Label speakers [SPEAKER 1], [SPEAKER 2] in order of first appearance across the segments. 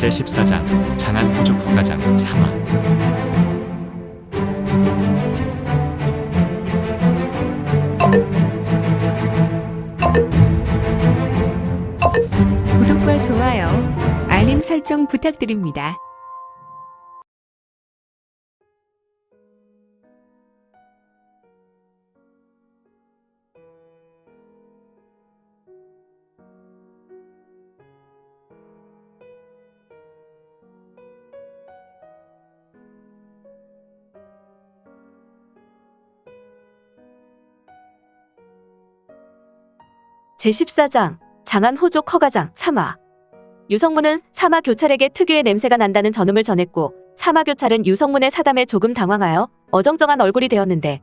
[SPEAKER 1] 제14장 장안 호족 허가장 3화.
[SPEAKER 2] 구독과 좋아요, 알림 설정 부탁드립니다.
[SPEAKER 3] 제14장 장안 호족 허가장 3화. 유성문은 사마 교찰에게 특유의 냄새가 난다는 전음을 전했고 사마 교찰은 유성문의 사담에 조금 당황하여 어정쩡한 얼굴이 되었는데,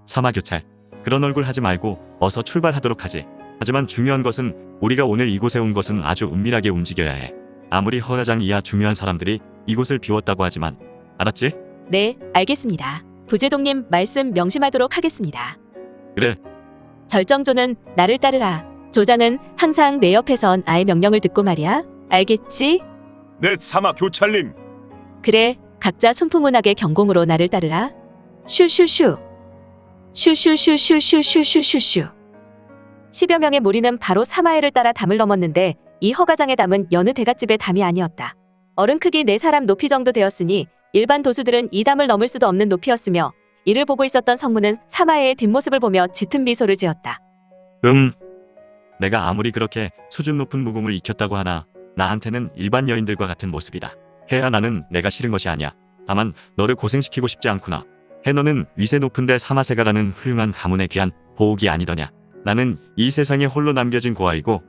[SPEAKER 1] 사마 교찰, 그런 얼굴 하지 말고 어서 출발하도록 하지. 하지만 중요한 것은 우리가 오늘 이곳에 온 것은 아주 은밀하게 움직여야 해. 아무리 허가장 이하 중요한 사람들이 이곳을 비웠다고 하지만, 알았지?
[SPEAKER 3] 네, 알겠습니다. 부제동님 말씀 명심하도록 하겠습니다.
[SPEAKER 1] 그래.
[SPEAKER 3] 절정조는 나를 따르라. 조장은 항상 내 옆에선 아의 명령을 듣고 말이야. 알겠지?
[SPEAKER 4] 네, 사마 교찰님.
[SPEAKER 3] 그래, 각자 순풍운하게 경공으로 나를 따르라. 슈슈슈. 슈슈슈슈슈슈슈슈슈. 10여 명의 무리는 바로 사마해를 따라 담을 넘었는데 이 허가장의 담은 여느 대갓집의 담이 아니었다. 어른 크기 4사람 높이 정도 되었으니 일반 도수들은 이 담을 넘을 수도 없는 높이였으며, 이를 보고 있었던 성문은 사마해의 뒷모습을 보며 짙은 미소를 지었다.
[SPEAKER 1] 내가 아무리 그렇게 수준 높은 무공을 익혔다고 하나 나한테는 일반 여인들과 같은 모습이다. 해야 나는 내가 싫은 것이 아니야. 다만 너를 고생시키고 싶지 않구나. 해 너는 위세 높은데 사마세가라는 훌륭한 가문의 귀한 보옥이 아니더냐. 나는 이 세상에 홀로 남겨진 고아이고.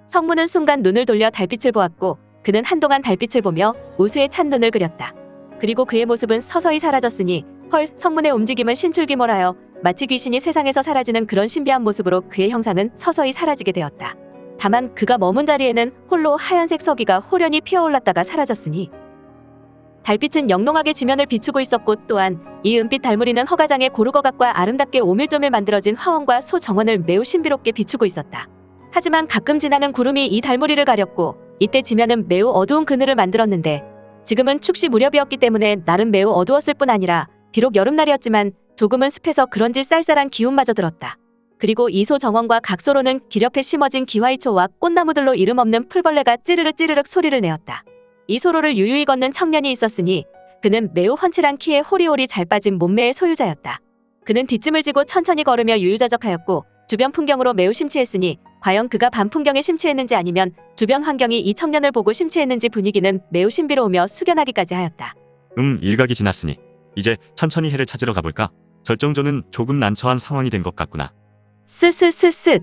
[SPEAKER 3] 성문은 순간 눈을 돌려 달빛을 보았고 그는 한동안 달빛을 보며 우수에 찬 눈을 그렸다. 그리고 그의 모습은 서서히 사라졌으니 헐, 성문의 움직임은 신출귀몰하여 마치 귀신이 세상에서 사라지는 그런 신비한 모습으로 그의 형상은 서서히 사라지게 되었다. 다만 그가 머문 자리에는 홀로 하얀색 서기가 호련히 피어올랐다가 사라졌으니 달빛은 영롱하게 지면을 비추고 있었고, 또한 이 은빛 달무리는 허가장의 고루거각과 아름답게 오밀조밀 만들어진 화원과 소 정원을 매우 신비롭게 비추고 있었다. 하지만 가끔 지나는 구름이 이 달무리를 가렸고 이때 지면은 매우 어두운 그늘을 만들었는데, 지금은 축시 무렵이었기 때문에 날은 매우 어두웠을 뿐 아니라 비록 여름날이었지만 조금은 습해서 그런지 쌀쌀한 기운마저 들었다. 그리고 이 소 정원과 각소로는 길 옆에 심어진 기와이초와 꽃나무들로 이름 없는 풀벌레가 찌르륵 찌르륵 소리를 내었다. 이 소로를 유유히 걷는 청년이 있었으니 그는 매우 훤칠한 키에 호리호리 잘 빠진 몸매의 소유자였다. 그는 뒷짐을 지고 천천히 걸으며 유유자적하였고 주변 풍경으로 매우 심취했으니 과연 그가 밤 풍경에 심취했는지 아니면 주변 환경이 이 청년을 보고 심취했는지 분위기는 매우 신비로우며 숙연하기까지 하였다.
[SPEAKER 1] 일각이 지났으니 이제 천천히 해를 찾으러 가볼까? 절정조는 조금 난처한 상황이 된 것 같구나.
[SPEAKER 3] 스스스스.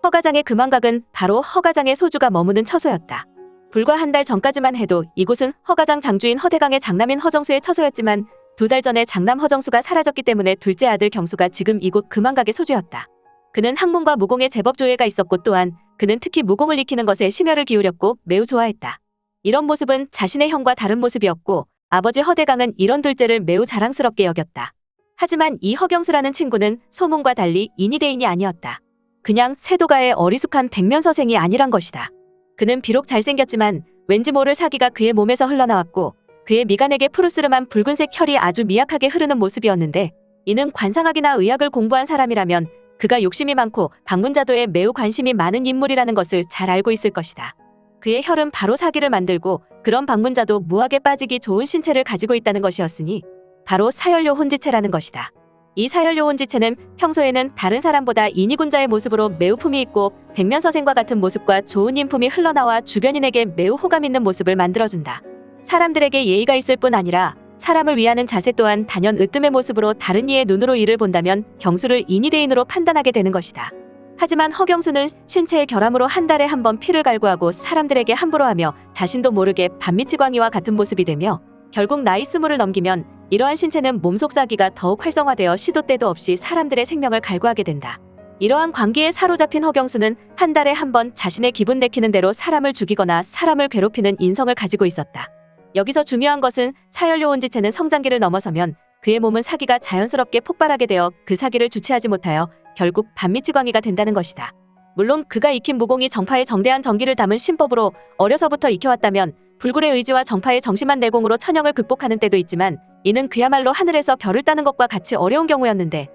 [SPEAKER 3] 허가장의 금왕각은 바로 허가장의 소주가 머무는 처소였다. 불과 한 달 전까지만 해도 이곳은 허가장 장주인 허대강의 장남인 허정수의 처소였지만 2달 전에 장남 허정수가 사라졌기 때문에 둘째 아들 경수가 지금 이곳 금왕각의 소주였다. 그는 학문과 무공에 제법 조예가 있었고, 또한 그는 특히 무공을 익히는 것에 심혈을 기울였고 매우 좋아했다. 이런 모습은 자신의 형과 다른 모습이었고 아버지 허대강은 이런 둘째를 매우 자랑스럽게 여겼다. 하지만 이 허경수라는 친구는 소문과 달리 인이대인이 아니었다. 그냥 세도가의 어리숙한 백면서생이 아니란 것이다. 그는 비록 잘생겼지만 왠지 모를 사기가 그의 몸에서 흘러나왔고 그의 미간에게 푸르스름한 붉은색 혈이 아주 미약하게 흐르는 모습이었는데, 이는 관상학이나 의학을 공부한 사람이라면 그가 욕심이 많고 방문자도에 매우 관심이 많은 인물이라는 것을 잘 알고 있을 것이다. 그의 혈은 바로 사기를 만들고 그런 방문자도 무하게 빠지기 좋은 신체를 가지고 있다는 것이었으니 바로 사열료 혼지체라는 것이다. 이 사열료 혼지체는 평소에는 다른 사람보다 인이군자의 모습으로 매우 품이 있고 백면서생과 같은 모습과 좋은 인품이 흘러나와 주변인에게 매우 호감 있는 모습을 만들어준다. 사람들에게 예의가 있을 뿐 아니라 사람을 위하는 자세 또한 단연 으뜸의 모습으로 다른 이의 눈으로 이를 본다면 경수를 인이대인으로 판단하게 되는 것이다. 하지만 허경수는 신체의 결함으로 한 달에 한 번 피를 갈구하고 사람들에게 함부로 하며 자신도 모르게 반미치광이와 같은 모습이 되며, 결국 나이 20을 넘기면 이러한 신체는 몸속 사기가 더욱 활성화되어 시도 때도 없이 사람들의 생명을 갈구하게 된다. 이러한 광기에 사로잡힌 허경수는 한 달에 한 번 자신의 기분 내키는 대로 사람을 죽이거나 사람을 괴롭히는 인성을 가지고 있었다. 여기서 중요한 것은 사열료 혼지체는 성장기를 넘어서면 그의 몸은 사기가 자연스럽게 폭발하게 되어 그 사기를 주체하지 못하여 결국 반미치광이가 된다는 것이다. 물론 그가 익힌 무공이 정파의 정대한 정기를 담은 신법으로 어려서부터 익혀왔다면 불굴의 의지와 정파의 정심한 내공으로 천형을 극복하는 때도 있지만 이는 그야말로 하늘에서 별을 따는 것과 같이 어려운 경우였는데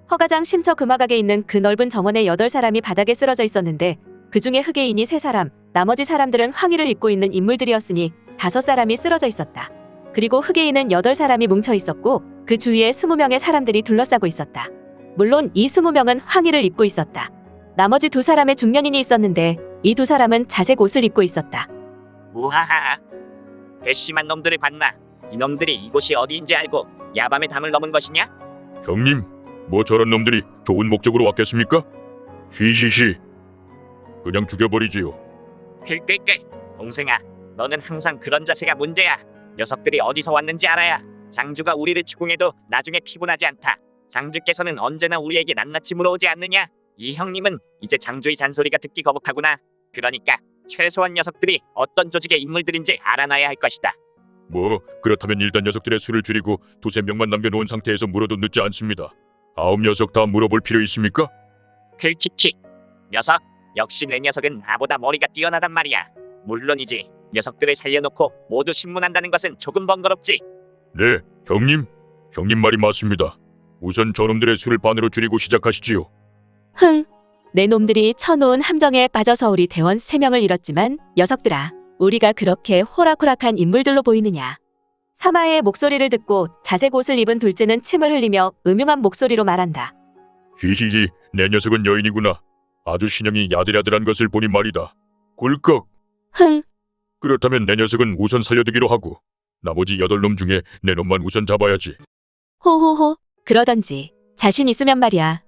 [SPEAKER 3] 허가장 심처 금화각에 있는 그 넓은 정원에 8사람이 바닥에 쓰러져 있었는데 그 중에 흑해인이 3사람, 나머지 사람들은 황의를 입고 있는 인물들이었으니 5사람이 쓰러져 있었다. 그리고 흑해인은 8사람이 뭉쳐 있었고 그 주위에 20명의 사람들이 둘러싸고 있었다. 물론 이 20명은 황의를 입고 있었다. 나머지 2사람의 중년인이 있었는데 이 2사람은 자색 옷을 입고 있었다.
[SPEAKER 5] 우하하. 괘씸한 놈들을 봤나? 이놈들이 이곳이 어디인지 알고 야밤에 담을 넘은 것이냐?
[SPEAKER 4] 형님, 뭐 저런 놈들이 좋은 목적으로 왔겠습니까? 히히히. 그냥 죽여버리지요.
[SPEAKER 5] 끌끌끌. 동생아, 너는 항상 그런 자세가 문제야. 녀석들이 어디서 왔는지 알아야 장주가 우리를 추궁해도 나중에 피곤하지 않다. 장주께서는 언제나 우리에게 낱낱이 물어오지 않느냐? 이 형님은 이제 장주의 잔소리가 듣기 거북하구나. 그러니까 최소한 녀석들이 어떤 조직의 인물들인지 알아놔야 할 것이다.
[SPEAKER 4] 뭐 그렇다면 일단 녀석들의 수를 줄이고 2~3명만 남겨놓은 상태에서 물어도 늦지 않습니다. 9녀석 다 물어볼 필요 있습니까?
[SPEAKER 5] 글키키. 녀석, 역시 내 녀석은 나보다 머리가 뛰어나단 말이야. 물론이지. 녀석들을 살려놓고 모두 신문한다는 것은 조금 번거롭지.
[SPEAKER 4] 네, 형님. 형님 말이 맞습니다. 우선 저놈들의 수를 반으로 줄이고 시작하시지요.
[SPEAKER 3] 흥! 내 놈들이 쳐놓은 함정에 빠져서 우리 대원 3명을 잃었지만 녀석들아, 우리가 그렇게 호락호락한 인물들로 보이느냐. 사마의 목소리를 듣고 자색 옷을 입은 둘째는 침을 흘리며 음흉한 목소리로 말한다.
[SPEAKER 4] 히히히, 내 녀석은 여인이구나. 아주 신형이 야들야들한 것을 보니 말이다. 꿀꺽.
[SPEAKER 3] 흥!
[SPEAKER 4] 그렇다면 내 녀석은 우선 살려두기로 하고 나머지 8놈 중에 내 놈만 우선 잡아야지.
[SPEAKER 3] 호호호. 그러던지. 자신 있으면 말이야.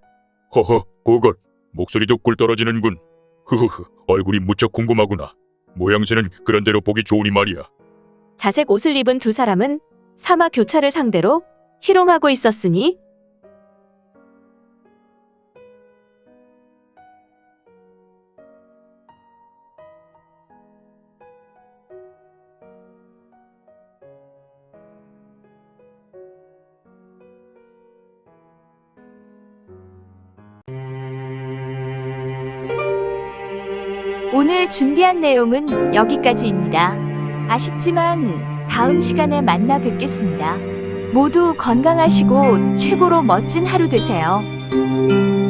[SPEAKER 4] 허허, 그것. 목소리도 꿀 떨어지는군. 흐흐흐, 얼굴이 무척 궁금하구나. 모양새는 그런대로 보기 좋으니 말이야.
[SPEAKER 3] 자색 옷을 입은 2사람은 사마 교차를 상대로 희롱하고 있었으니
[SPEAKER 6] 오늘 준비한 내용은 여기까지입니다. 아쉽지만 다음 시간에 만나 뵙겠습니다. 모두 건강하시고 최고로 멋진 하루 되세요.
[SPEAKER 2] 음.